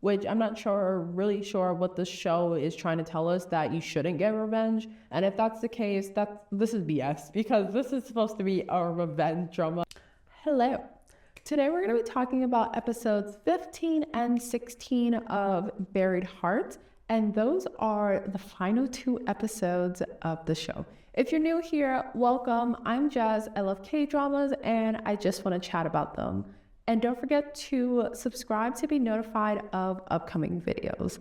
which I'm not really sure what the show is trying to tell us, that you shouldn't get revenge. And if that's the case, this is BS, because this is supposed to be a revenge drama. Hello. Today we're going to be talking about episodes 15 and 16 of Buried Heart, and those are the final 2 episodes of the show. If you're new here, welcome. I'm Jazz. I love K-dramas and I just want to chat about them. And don't forget to subscribe to be notified of upcoming videos.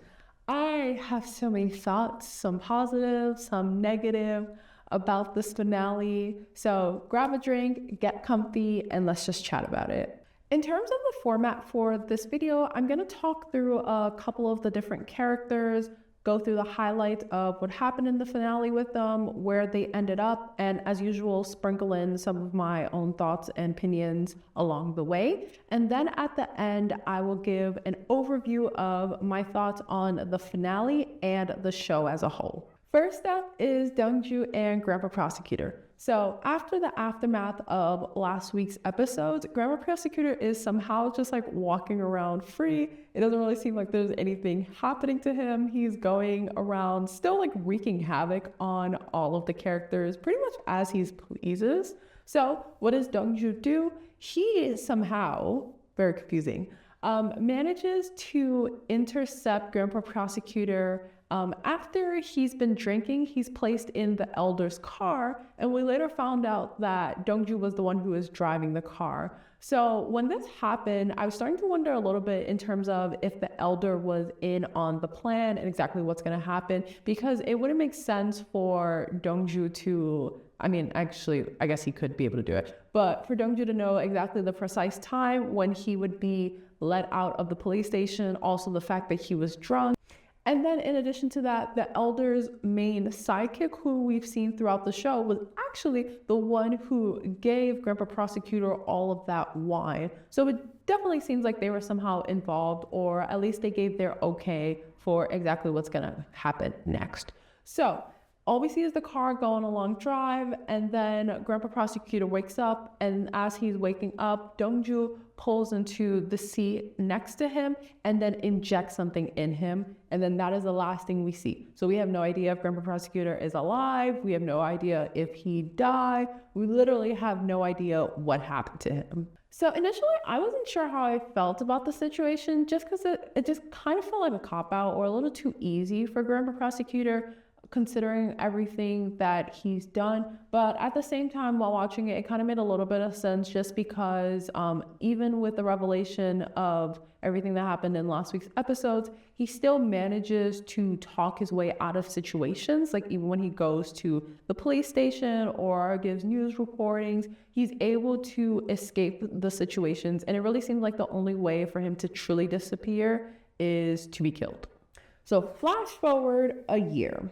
I have so many thoughts, some positive, some negative, about this finale. So grab a drink, get comfy, and let's just chat about it. In terms of the format for this video, I'm going to talk through a couple of the different characters, go through the highlights of what happened in the finale with them, where they ended up, and as usual, sprinkle in some of my own thoughts and opinions along the way. And then at the end, I will give an overview of my thoughts on the finale and the show as a whole. First up is DongJu and Grandpa Prosecutor. So after the aftermath of last week's episodes, Grandpa Prosecutor is somehow just like walking around free. It doesn't really seem like there's anything happening to him. He's going around still like wreaking havoc on all of the characters pretty much as he pleases. So what does DongJu do? He somehow, very confusing, manages to intercept Grandpa Prosecutor. After he's been drinking, he's placed in the elder's car, and we later found out that DongJu was the one who was driving the car. So when this happened, I was starting to wonder a little bit in terms of if the elder was in on the plan and exactly what's going to happen, because it wouldn't make sense for DongJu to, I guess he could be able to do it, but for DongJu to know exactly the precise time when he would be let out of the police station, also the fact that he was drunk. And then in addition to that, the elder's main sidekick, who we've seen throughout the show, was actually the one who gave Grandpa Prosecutor all of that wine. So it definitely seems like they were somehow involved, or at least they gave their okay for exactly what's gonna happen next. So all we see is the car going a long drive, and then Grandpa Prosecutor wakes up, and as he's waking up, DongJu pulls into the seat next to him and then injects something in him, and then that is the last thing we see. So we have no idea if Grandpa Prosecutor is alive, we have no idea if he died, we literally have no idea what happened to him. So initially, I wasn't sure how I felt about the situation, just because it just kind of felt like a cop-out or a little too easy for Grandpa Prosecutor, considering everything that he's done. But at the same time, while watching it, it kind of made a little bit of sense, just because even with the revelation of everything that happened in last week's episodes, he still manages to talk his way out of situations. Like even when he goes to the police station or gives news reportings, he's able to escape the situations. And it really seems like the only way for him to truly disappear is to be killed. So flash forward a year.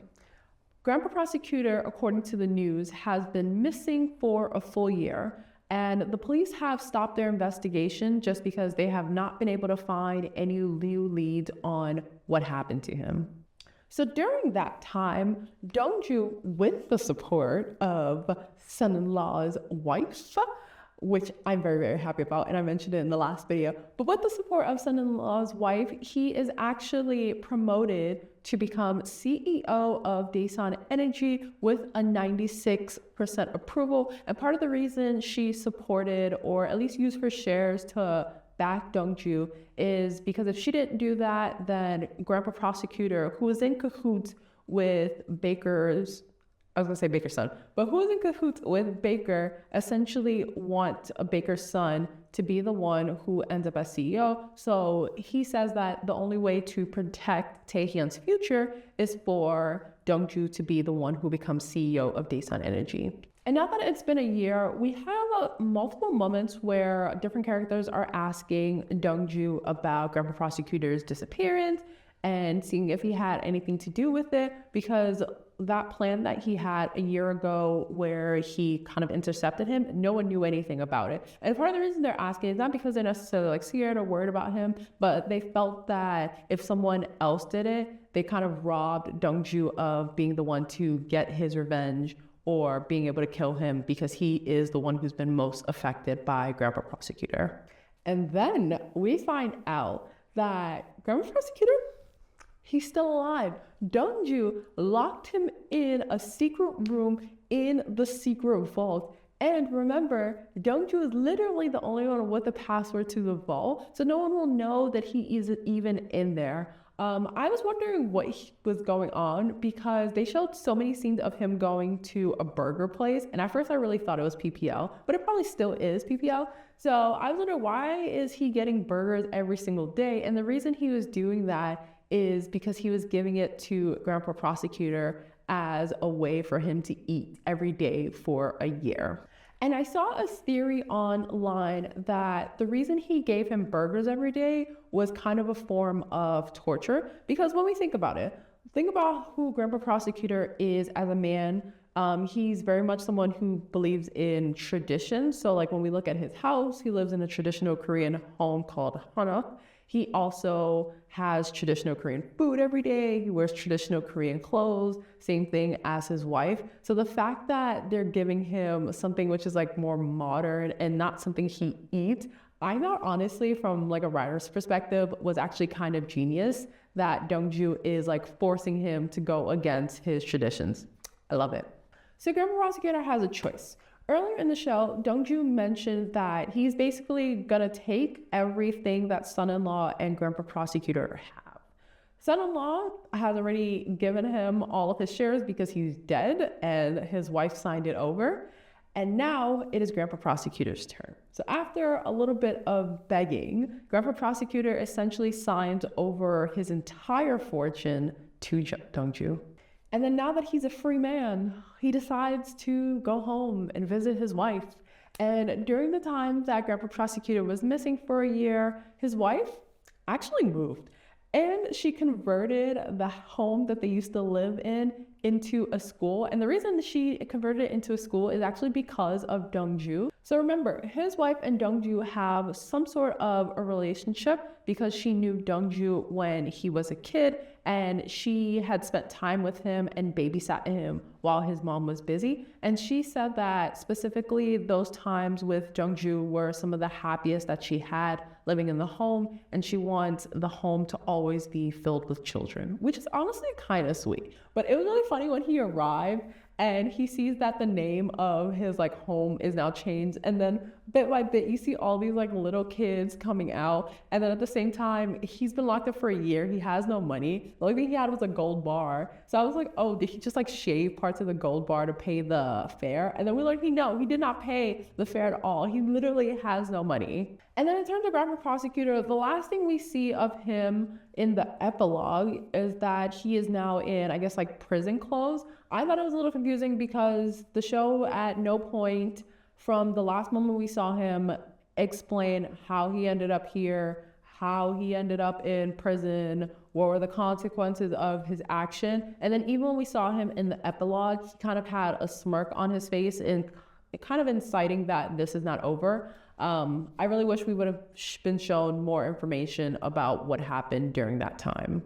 Grandpa Prosecutor, according to the news, has been missing for a full year, and the police have stopped their investigation just because they have not been able to find any new leads on what happened to him. So during that time, DongJu, with the support of son-in-law's wife, which I'm very, very happy about, and I mentioned it in the last video, but with the support of son-in-law's wife, he is actually promoted to become CEO of Daesan Energy with a 96% approval. And part of the reason she supported, or at least used her shares to back DongJu, is because if she didn't do that, then Grandpa Prosecutor, who was in cahoots with Baker's son, but who is in cahoots with Baker, essentially want Baker's son to be the one who ends up as CEO. So he says that the only way to protect Taehyun's future is for DongJu to be the one who becomes CEO of Daesan Energy. And now that it's been a year, we have multiple moments where different characters are asking DongJu about Grandpa Prosecutor's disappearance and seeing if he had anything to do with it, because that plan that he had a year ago where he kind of intercepted him, no one knew anything about it. And part of the reason they're asking is not because they're necessarily like scared or worried about him, but they felt that if someone else did it, they kind of robbed DongJu of being the one to get his revenge or being able to kill him, because he is the one who's been most affected by Grandpa Prosecutor. And then we find out that Grandpa Prosecutor, he's still alive. DongJu locked him in a secret room in the secret vault. And remember, DongJu is literally the only one with the password to the vault, so no one will know that he is even in there. I was wondering what was going on because they showed so many scenes of him going to a burger place, and at first I really thought it was PPL, but it probably still is PPL. So I was wondering, why is he getting burgers every single day? And the reason he was doing that is because he was giving it to Grandpa Prosecutor as a way for him to eat every day for a year. And I saw a theory online that the reason he gave him burgers every day was kind of a form of torture. Because when we think about it, think about who Grandpa Prosecutor is as a man. He's very much someone who believes in tradition. So like when we look at his house, he lives in a traditional Korean home called Hana. He also has traditional Korean food every day. He wears traditional Korean clothes, same thing as his wife. So the fact that they're giving him something which is like more modern and not something he eats, I thought honestly from like a writer's perspective was actually kind of genius that DongJu is like forcing him to go against his traditions. I love it. So Grandpa Prosecutor has a choice. Earlier in the show, DongJu mentioned that he's basically gonna take everything that son-in-law and Grandpa Prosecutor have. Son-in-law has already given him all of his shares because he's dead and his wife signed it over. And now it is Grandpa Prosecutor's turn. So after a little bit of begging, Grandpa Prosecutor essentially signed over his entire fortune to DongJu. And then now that he's a free man, he decides to go home and visit his wife. And during the time that Grandpa Prosecutor was missing for a year, his wife actually moved. And she converted the home that they used to live in into a school. And the reason she converted it into a school is actually because of DongJu. So remember, his wife and DongJu have some sort of a relationship because she knew DongJu when he was a kid and she had spent time with him and babysat him while his mom was busy. And she said that specifically those times with DongJu were some of the happiest that she had living in the home, and she wants the home to always be filled with children, which is honestly kind of sweet. But it was really funny when he arrived and he sees that the name of his like home is now changed, and then bit by bit you see all these like little kids coming out, and then at the same time he's been locked up for a year. He has no money. The only thing he had was a gold bar. So I was like, oh, did he just like shave parts of the gold bar to pay the fare? And then we learned he did not pay the fare at all. He literally has no money. And then in terms of Grandpa Prosecutor, the last thing we see of him in the epilogue is that he is now in, I guess, like prison clothes. I thought it was a little confusing because the show at no point from the last moment we saw him explain how he ended up here, how he ended up in prison, what were the consequences of his action. And then even when we saw him in the epilogue, he kind of had a smirk on his face and kind of inciting that this is not over. I really wish we would have been shown more information about what happened during that time.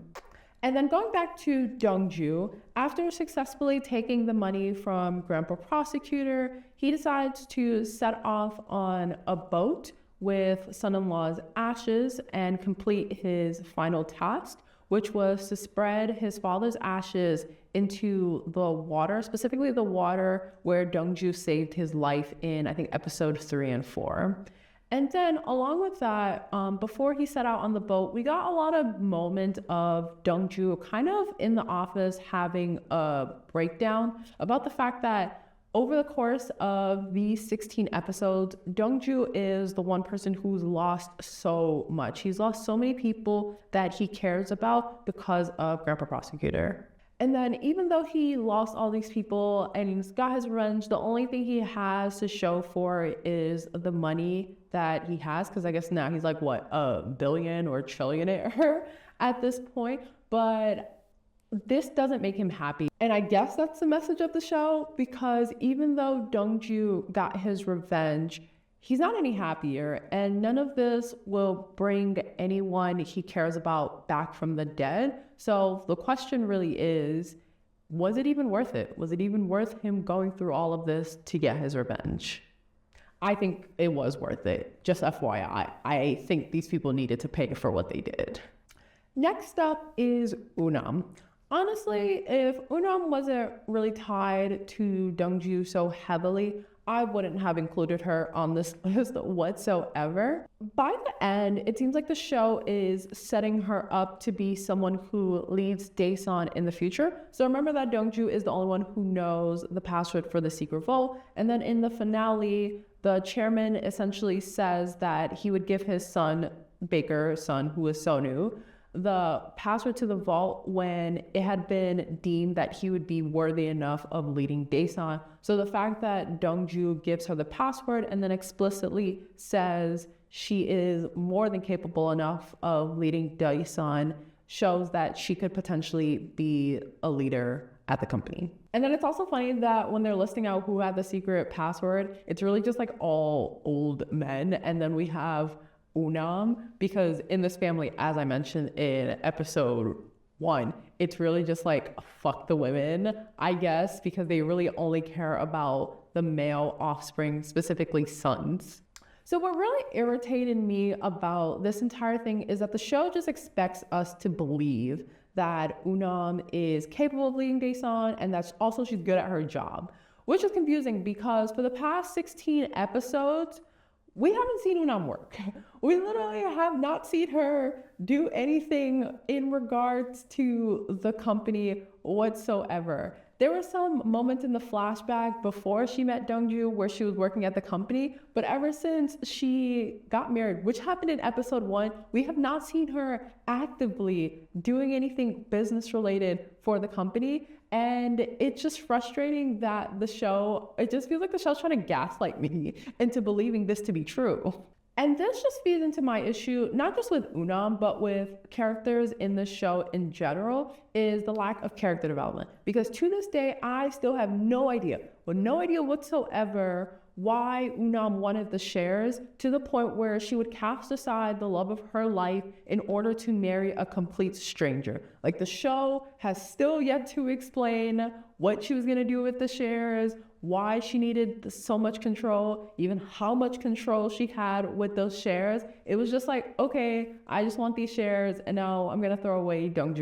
And then going back to DongJu, after successfully taking the money from Grandpa Prosecutor, he decides to set off on a boat with son-in-law's ashes and complete his final task, which was to spread his father's ashes into the water, specifically the water where DongJu saved his life in, I think, episode 3 and 4. And then along with that, before he set out on the boat, we got a lot of moment of DongJu kind of in the office having a breakdown about the fact that over the course of these 16 episodes, DongJu is the one person who's lost so much. He's lost so many people that he cares about because of Grandpa Prosecutor. And then even though he lost all these people and he's got his revenge, the only thing he has to show for is the money that he has. Because I guess now he's like, what, a billion or trillionaire at this point. But this doesn't make him happy. And I guess that's the message of the show, because even though DongJu got his revenge, he's not any happier, and none of this will bring anyone he cares about back from the dead. So the question really is, was it even worth it? Was it even worth him going through all of this to get his revenge? I think it was worth it. Just FYI, I think these people needed to pay for what they did. Next up is Eunnam. Honestly, if Eunnam wasn't really tied to DongJu so heavily, I wouldn't have included her on this list whatsoever. By the end, it seems like the show is setting her up to be someone who leads Daesun in the future. So remember that DongJu is the only one who knows the password for the secret vault. And then in the finale, the chairman essentially says that he would give his son, Baker's son, who is Seonu, the password to the vault when it had been deemed that he would be worthy enough of leading Daesun. So the fact that DongJu gives her the password and then explicitly says she is more than capable enough of leading Daesun shows that she could potentially be a leader at the company. And then it's also funny that when they're listing out who had the secret password, it's really just like all old men. And then we have Eunnam, because in this family, as I mentioned in episode 1, it's really just like fuck the women, I guess, because they really only care about the male offspring, specifically sons. So what really irritated me about this entire thing is that the show just expects us to believe that Eunnam is capable of leading Daesun and that also she's good at her job, which is confusing because for the past 16 episodes, we haven't seen Eunnam work. We literally have not seen her do anything in regards to the company whatsoever. There were some moments in the flashback before she met DongJu where she was working at the company, but ever since she got married, which happened in episode 1, we have not seen her actively doing anything business related for the company. And it's just frustrating that it just feels like the show's trying to gaslight me into believing this to be true. And this just feeds into my issue, not just with Eunnam, but with characters in the show in general, is the lack of character development. Because to this day, I still have no idea whatsoever why Eunnam wanted the shares, to the point where she would cast aside the love of her life in order to marry a complete stranger. Like, the show has still yet to explain what she was gonna do with the shares, why she needed so much control, even how much control she had with those shares. It was just like, okay, I just want these shares and now I'm gonna throw away DongJu.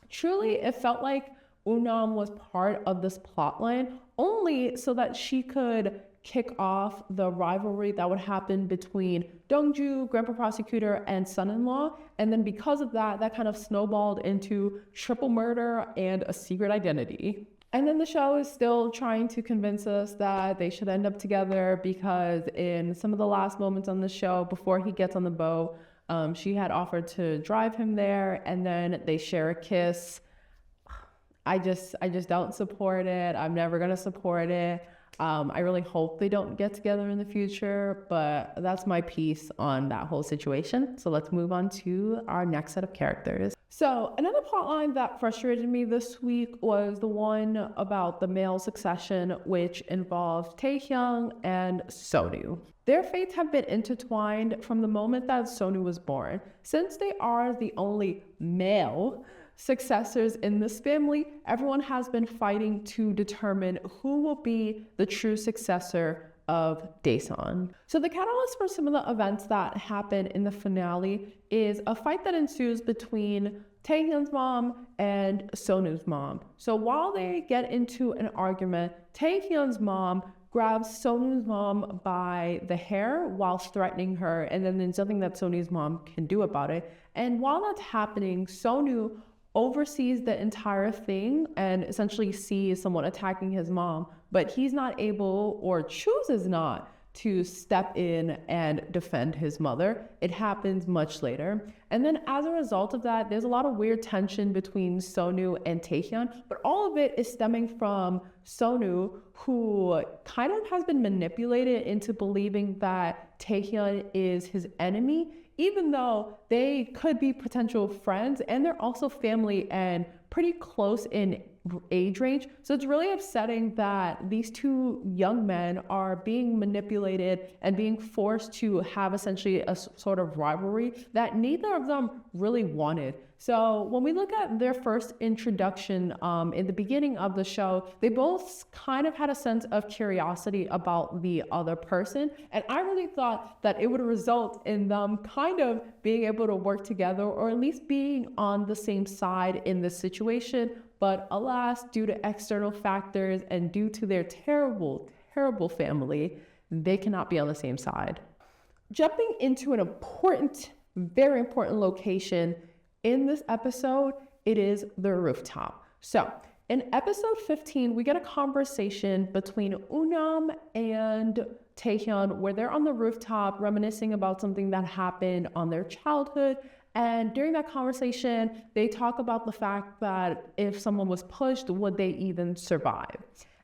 Truly, it felt like Eunnam was part of this plotline only so that she could kick off the rivalry that would happen between DongJu, Grandpa Prosecutor, and son-in-law. And then because of that, that kind of snowballed into triple murder and a secret identity. And then the show is still trying to convince us that they should end up together because in some of the last moments on the show, before he gets on the boat, she had offered to drive him there, and then they share a kiss. I just don't support it. I'm never gonna support it. I really hope they don't get together in the future, but that's my piece on that whole situation. So let's move on to our next set of characters. So another plotline that frustrated me this week was the one about the male succession, which involved Taehyun and Seonu. Their fates have been intertwined from the moment that Seonu was born. Since they are the only male successors in this family, everyone has been fighting to determine who will be the true successor of Daesun. So the catalyst for some of the events that happen in the finale is a fight that ensues between Taehyun's mom and Sonu's mom. So while they get into an argument, Taehyun's mom grabs Sonu's mom by the hair whilst threatening her, and then there's nothing that Sonu's mom can do about it. And while that's happening, Seonu oversees the entire thing and essentially sees someone attacking his mom, but he's not able, or chooses not, to step in and defend his mother. It happens much later. And then as a result of that, there's a lot of weird tension between Seonu and Taehyun, but all of it is stemming from Seonu, who kind of has been manipulated into believing that Taehyun is his enemy, even though they could be potential friends and they're also family and pretty close in age range. So it's really upsetting that these two young men are being manipulated and being forced to have essentially a sort of rivalry that neither of them really wanted. So when we look at their first introduction in the beginning of the show, they both kind of had a sense of curiosity about the other person. And I really thought that it would result in them kind of being able to work together, or at least being on the same side in this situation. But alas, due to external factors and due to their terrible, terrible family, they cannot be on the same side. Jumping into an important, very important location in this episode, it is the rooftop. So in episode 15, we get a conversation between Eunnam and Taehyun where they're on the rooftop reminiscing about something that happened on their childhood. And during that conversation, they talk about the fact that if someone was pushed, would they even survive?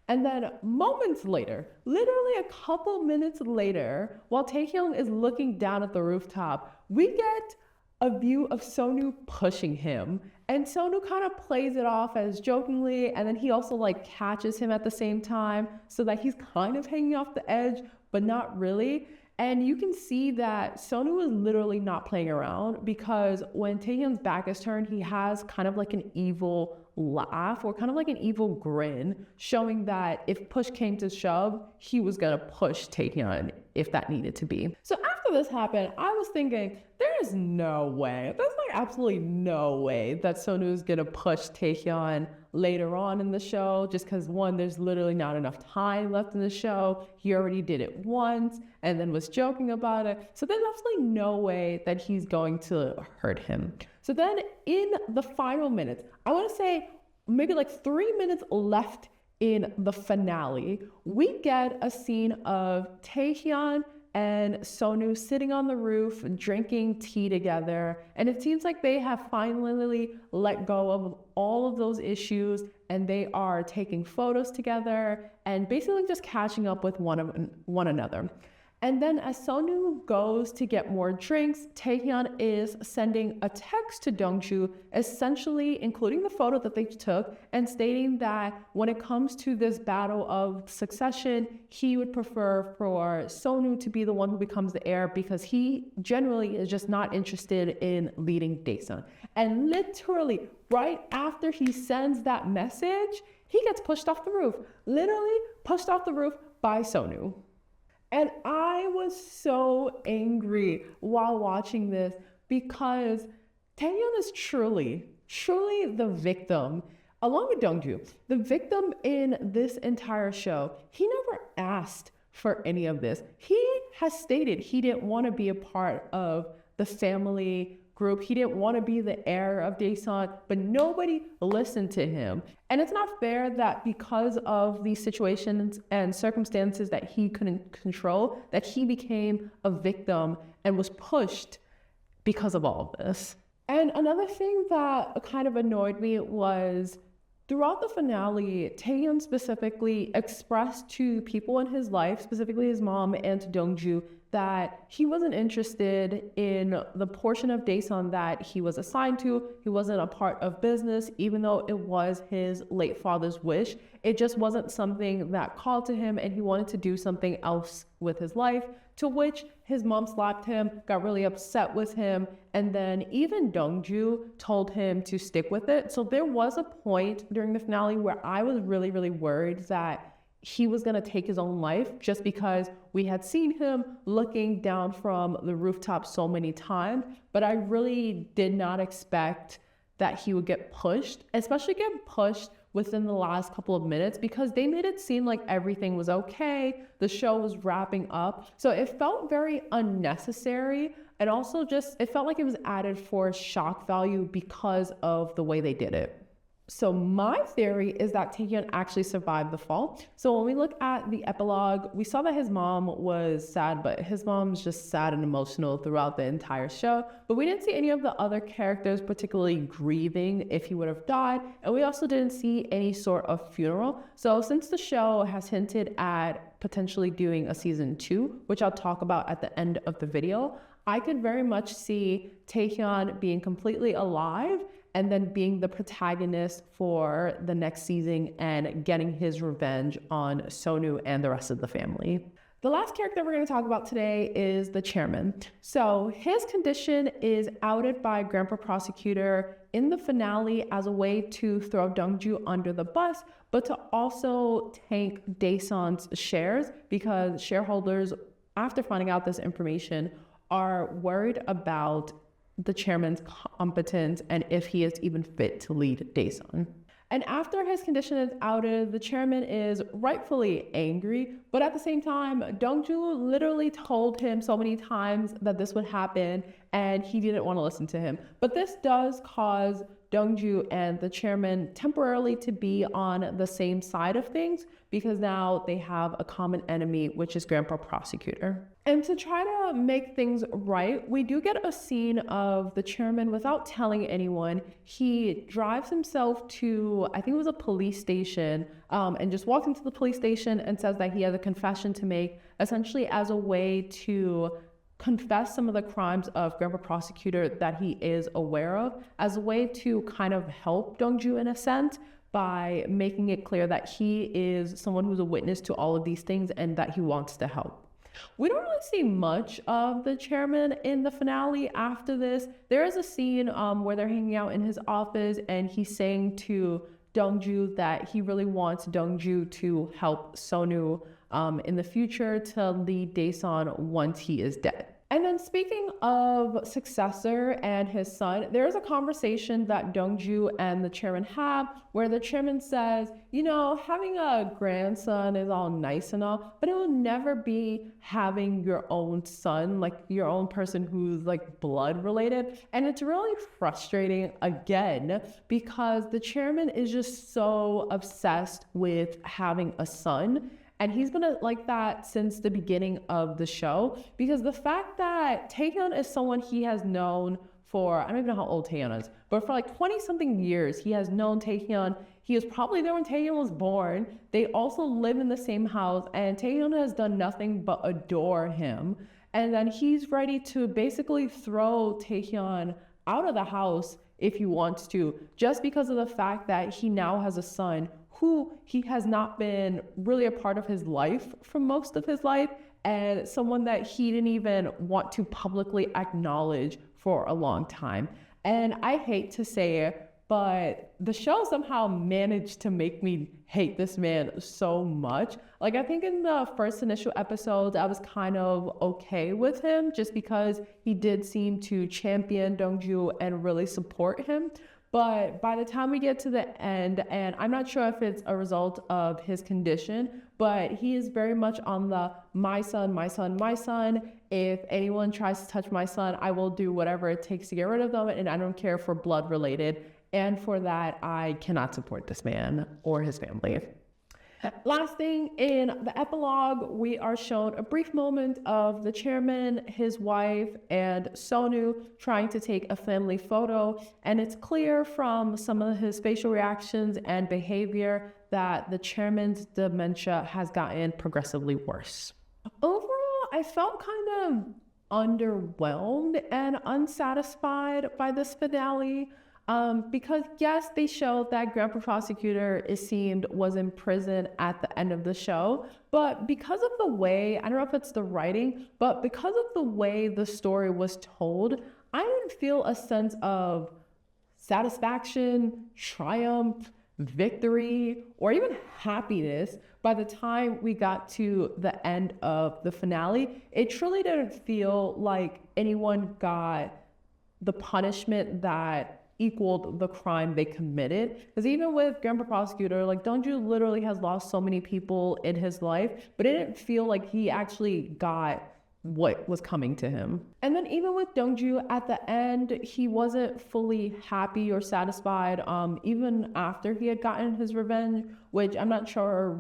And then moments later, literally a couple minutes later, while Taehyun is looking down at the rooftop, we get a view of Seonu pushing him. And Seonu kind of plays it off as jokingly, and then he also like catches him at the same time so that he's kind of hanging off the edge, but not really. And you can see that Seonu is literally not playing around, because when Taehyun's back is turned, he has kind of like an evil laugh or kind of like an evil grin, showing that if push came to shove, he was gonna push Taehyun if that needed to be. So after this happened, I was thinking, there is no way, there's like absolutely no way that Seonu is gonna push Taehyun later on in the show, just because one, there's literally not enough time left in the show. He already did it once and then was joking about it. So there's absolutely no way that he's going to hurt him. So then in the final minutes, I want to say maybe like 3 minutes left in the finale, we get a scene of Taehyun and Seonu sitting on the roof drinking tea together, and it seems like they have finally let go of all of those issues, and they are taking photos together and basically just catching up with one another. And then as Seonu goes to get more drinks, Taehyun is sending a text to DongJu, essentially including the photo that they took and stating that when it comes to this battle of succession, he would prefer for Seonu to be the one who becomes the heir, because he generally is just not interested in leading Daesun. And literally right after he sends that message, he gets pushed off the roof, literally pushed off the roof by Seonu. And I was so angry while watching this, because Taehyun is truly the victim, along with DongJu, the victim in this entire show. He never asked for any of this. He has stated he didn't want to be a part of the family group. He didn't want to be the heir of Daesun, but nobody listened to him. And it's not fair that because of these situations and circumstances that he couldn't control, that he became a victim and was pushed because of all of this. And another thing that kind of annoyed me was throughout the finale, Taehyun specifically expressed to people in his life, specifically his mom and to DongJu, that he wasn't interested in the portion of Daesun that he was assigned to. He wasn't a part of business, even though it was his late father's wish. It just wasn't something that called to him, and he wanted to do something else with his life, to which his mom slapped him, got really upset with him, and then even DongJu told him to stick with it. So there was a point during the finale where I was really worried that he was going to take his own life, just because we had seen him looking down from the rooftop so many times. But I really did not expect that he would get pushed, especially get pushed within the last couple of minutes, because they made it seem like everything was okay. The show was wrapping up. So it felt very unnecessary. And also just, it felt like it was added for shock value because of the way they did it. So my theory is that Taehyun actually survived the fall. So when we look at the epilogue, we saw that his mom was sad, but his mom's just sad and emotional throughout the entire show. But we didn't see any of the other characters particularly grieving if he would have died. And we also didn't see any sort of funeral. So since the show has hinted at potentially doing a season 2, which I'll talk about at the end of the video, I could very much see Taehyun being completely alive and then being the protagonist for the next season and getting his revenge on Seonu and the rest of the family. The last character we're going to talk about today is the chairman. So his condition is outed by Grandpa Prosecutor in the finale as a way to throw DongJu under the bus, but to also tank Daesung's shares, because shareholders, after finding out this information, are worried about the chairman's competence and if he is even fit to lead Daesung. And after his condition is outed, the chairman is rightfully angry, but at the same time, DongJu literally told him so many times that this would happen and he didn't want to listen to him. But this does cause DongJu and the chairman temporarily to be on the same side of things, because now they have a common enemy, which is Grandpa Prosecutor. And to try to make things right, we do get a scene of the chairman, without telling anyone, he drives himself to, I think it was a police station, and just walks into the police station and says that he has a confession to make, essentially as a way to confess some of the crimes of Grandpa Prosecutor that he is aware of, as a way to kind of help DongJu in a sense, by making it clear that he is someone who's a witness to all of these things and that he wants to help. We don't really see much of the chairman in the finale after this. There is a scene where they're hanging out in his office and he's saying to DongJu that he really wants DongJu to help Seonu in the future to lead Daesung once he is dead. And then speaking of successor and his son, there is a conversation that DongJu and the chairman have where the chairman says, you know, having a grandson is all nice and all, but it will never be having your own son, like your own person who's like blood related. And it's really frustrating again, because the chairman is just so obsessed with having a son. And he's been like that since the beginning of the show, because the fact that Taehyun is someone he has known for, I don't even know how old Taehyun is, but for like 20 something years, he has known Taehyun. He was probably there when Taehyun was born. They also live in the same house, and Taehyun has done nothing but adore him. And then he's ready to basically throw Taehyun out of the house if he wants to, just because of the fact that he now has a son who he has not been really a part of his life for most of his life, and someone that he didn't even want to publicly acknowledge for a long time. And I hate to say it, but the show somehow managed to make me hate this man so much. Like, I think in the first initial episodes, I was kind of okay with him just because he did seem to champion DongJu and really support him. But by the time we get to the end, and I'm not sure if it's a result of his condition, but he is very much on the my son, my son, my son. If anyone tries to touch my son, I will do whatever it takes to get rid of them, and I don't care for blood related. And for that, I cannot support this man or his family. Last thing, in the epilogue, we are shown a brief moment of the chairman, his wife, and Seonu trying to take a family photo. And it's clear from some of his facial reactions and behavior that the chairman's dementia has gotten progressively worse. Overall, I felt kind of underwhelmed and unsatisfied by this finale. Because yes, they showed that Grandpa Prosecutor, it seemed, was in prison at the end of the show, but because of the way, I don't know if it's the writing, but because of the way the story was told, I didn't feel a sense of satisfaction, triumph, victory, or even happiness by the time we got to the end of the finale. It truly didn't feel like anyone got the punishment that equaled the crime they committed. Because even with Grandpa Prosecutor, like, DongJu literally has lost so many people in his life, but it didn't feel like he actually got what was coming to him. And then even with DongJu at the end, he wasn't fully happy or satisfied, even after he had gotten his revenge, which I'm not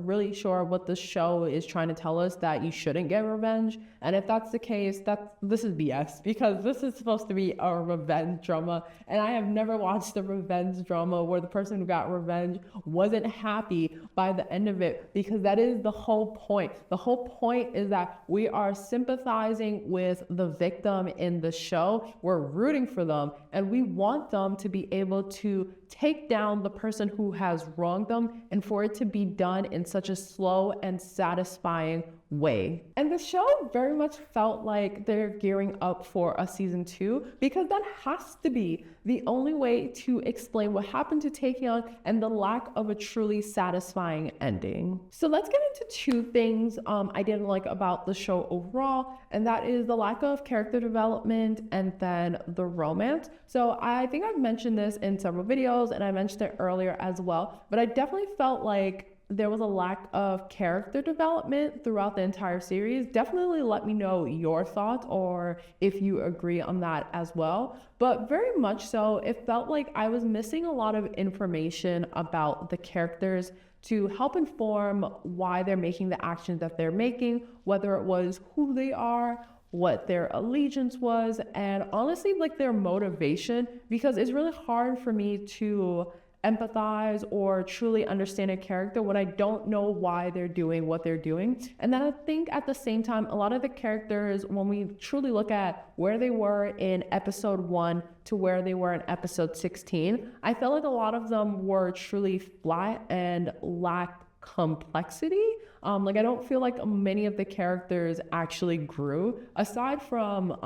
really sure what the show is trying to tell us, that you shouldn't get revenge. And if that's the case, this is BS, because this is supposed to be a revenge drama, and I have never watched a revenge drama where the person who got revenge wasn't happy by the end of it, because that is the whole point. The whole point is that we are sympathizing with the victim in the show. We're rooting for them, and we want them to be able to take down the person who has wronged them, and for it to be done in such a slow and satisfying way. And the show very much felt like they're gearing up for a season 2, because that has to be the only way to explain what happened to Taehyun and the lack of a truly satisfying ending. So let's get into 2 things I didn't like about the show overall, and that is the lack of character development and then the romance. So I think I've mentioned this in several videos, and I mentioned it earlier as well, but I definitely felt like there was a lack of character development throughout the entire series. Definitely let me know your thoughts, or if you agree on that as well. But very much so, it felt like I was missing a lot of information about the characters to help inform why they're making the actions that they're making, whether it was who they are, what their allegiance was, and honestly, like their motivation, because it's really hard for me to empathize or truly understand a character when I don't know why they're doing what they're doing. And then I think at the same time, a lot of the characters, when we truly look at where they were in episode 1 to where they were in episode 16, I felt like a lot of them were truly flat and lacked complexity. Like I don't feel like many of the characters actually grew, aside from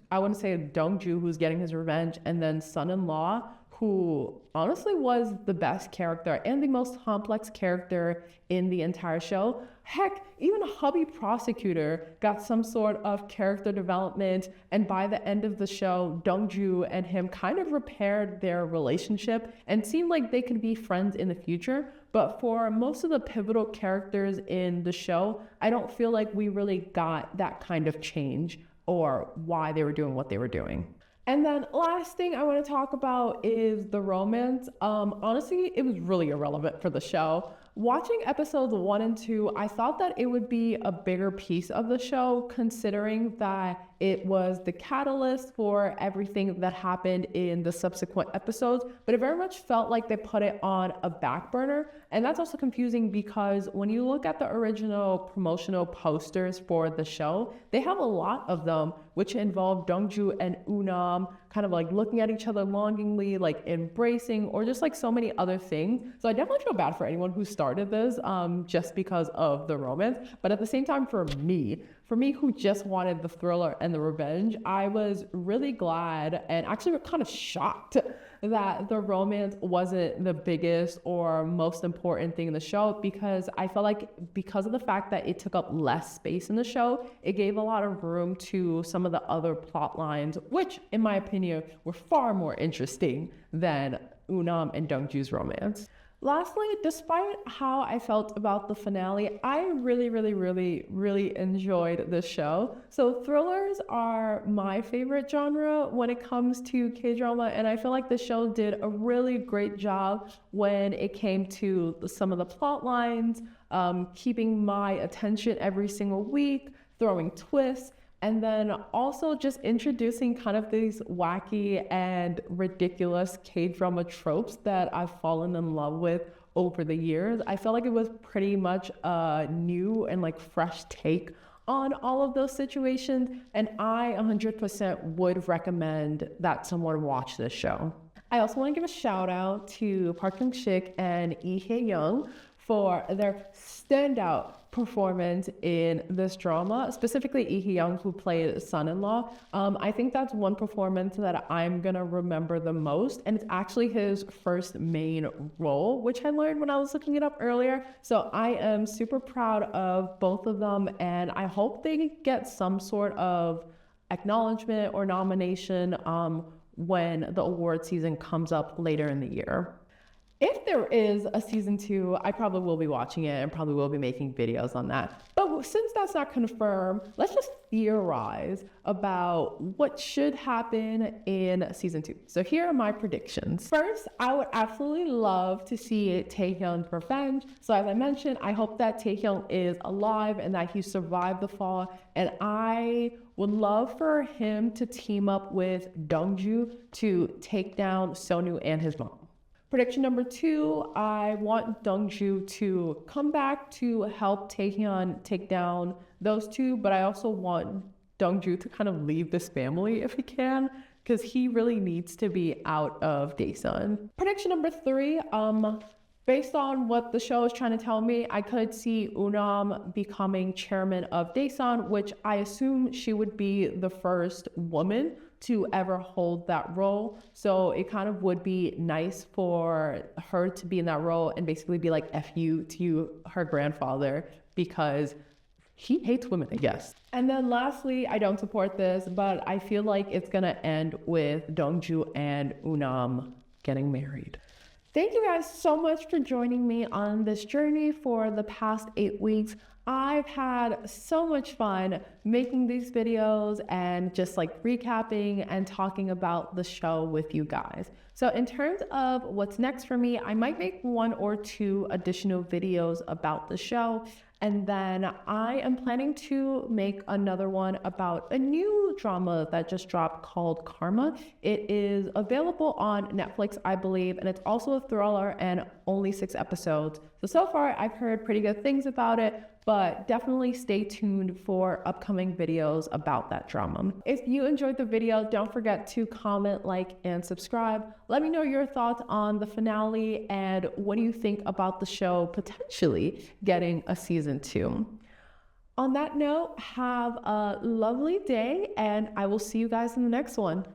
I want to say DongJu, who's getting his revenge, and then son-in-law, who honestly was the best character and the most complex character in the entire show. Heck, even hubby prosecutor got some sort of character development, and by the end of the show, DongJu and him kind of repaired their relationship and seemed like they could be friends in the future. But for most of the pivotal characters in the show, I don't feel like we really got that kind of change or why they were doing what they were doing. And then last thing I want to talk about is the romance. Honestly, it was really irrelevant for the show. Watching episodes 1 and 2, I thought that it would be a bigger piece of the show, considering that it was the catalyst for everything that happened in the subsequent episodes, but it very much felt like they put it on a back burner. And that's also confusing, because when you look at the original promotional posters for the show, they have a lot of them which involve DongJu and Eunnam kind of like looking at each other longingly, like embracing, or just like so many other things. So I definitely feel bad for anyone who started this just because of the romance. But at the same time, for me who just wanted the thriller and the revenge, I was really glad and actually kind of shocked that the romance wasn't the biggest or most important thing in the show, because I felt like because of the fact that it took up less space in the show, it gave a lot of room to some of the other plot lines, which in my opinion were far more interesting than Eunnam and DongJu's romance. Lastly, despite how I felt about the finale, I really enjoyed this show. So thrillers are my favorite genre when it comes to K-drama, and I feel like the show did a really great job when it came to some of the plot lines, keeping my attention every single week, throwing twists, and then also just introducing kind of these wacky and ridiculous K-drama tropes that I've fallen in love with over the years. I felt like it was pretty much a new and like fresh take on all of those situations, and I 100% would recommend that someone watch this show. I also want to give a shout out to Park Hyung-sik and Lee Hae-young for their standout performance in this drama, specifically Lee Hae-young, who played son-in-law. I think that's one performance that I'm gonna remember the most, and it's actually his first main role, which I learned when I was looking it up earlier. So I am super proud of both of them, and I hope they get some sort of acknowledgement or nomination when the award season comes up later in the year. If there is a season 2, I probably will be watching it and probably will be making videos on that. But since that's not confirmed, let's just theorize about what should happen in season 2. So here are my predictions. First, I would absolutely love to see Taehyun's revenge. So as I mentioned, I hope that Taehyun is alive and that he survived the fall. And I would love for him to team up with DongJu to take down Seonu and his mom. Prediction number 2, I want DongJu to come back to help Taehyun take down those two, but I also want DongJu to kind of leave this family if he can, because he really needs to be out of Daesun. Prediction number 3, based on what the show is trying to tell me, I could see Eunnam becoming chairman of Daesun, which I assume she would be the first woman to ever hold that role. So it kind of would be nice for her to be in that role and basically be like F you to her grandfather, because he hates women, I guess. And then lastly, I don't support this, but I feel like it's gonna end with DongJu and Eunnam getting married. Thank you guys so much for joining me on this journey for the past 8 weeks. I've had so much fun making these videos and just like recapping and talking about the show with you guys. So in terms of what's next for me, I might make 1 or 2 additional videos about the show. And then I am planning to make another one about a new drama that just dropped called Karma. It is available on Netflix, I believe, and it's also a thriller and only 6 episodes. So far I've heard pretty good things about it, but definitely stay tuned for upcoming videos about that drama. If you enjoyed the video, don't forget to comment, like, and subscribe. Let me know your thoughts on the finale and what do you think about the show potentially getting a season 2. On that note, have a lovely day and I will see you guys in the next one.